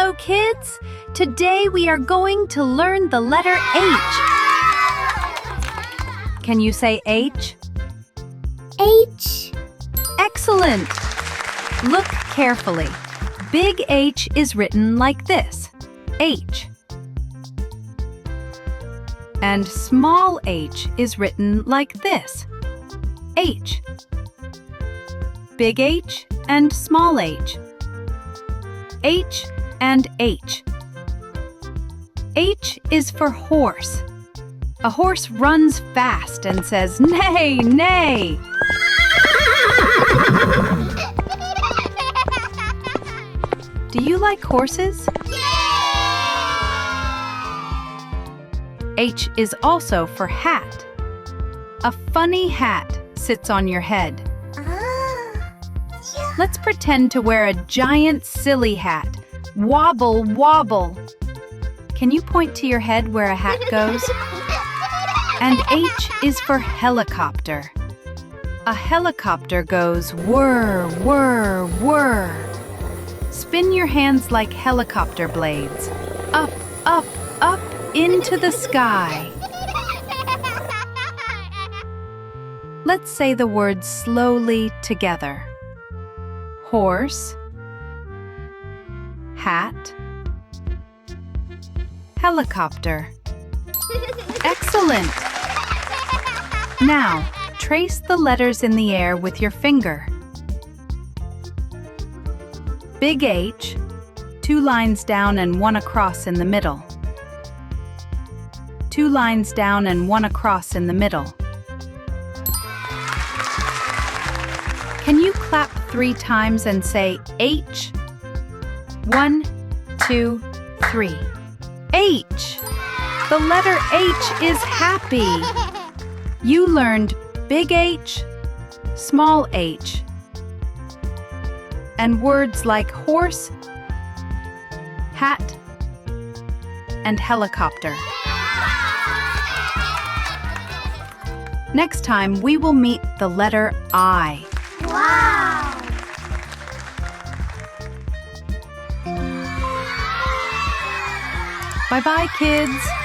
Hello, kids! Today we are going to learn the letter H. Can you say H? H. Excellent! Look carefully. Big H is written like this, H. And small h is written like this, H. Big H and small h. H and H. H is for horse. A horse runs fast and says, "Neigh, neigh." Do you like horses? H is also for hat. A funny hat sits on your head. Let's pretend to wear a giant silly hat. Wobble, wobble. Can you point to your head where a hat goes? And H is for helicopter. A helicopter goes whir, whir, whir. Spin your hands like helicopter blades. Up, up, up into the sky. Let's say the words slowly together. Horse, hat, helicopter. Excellent! Now, trace the letters in the air with your finger. Big H, 2 lines down and 1 across in the middle. 2 lines down and 1 across in the middle. Can you clap 3 times and say H? 1, 2, 3. H! The letter H is happy. You learned big H, small h, and words like horse, hat, and helicopter. Next time, we will meet the letter I. Wow! Bye-bye, kids!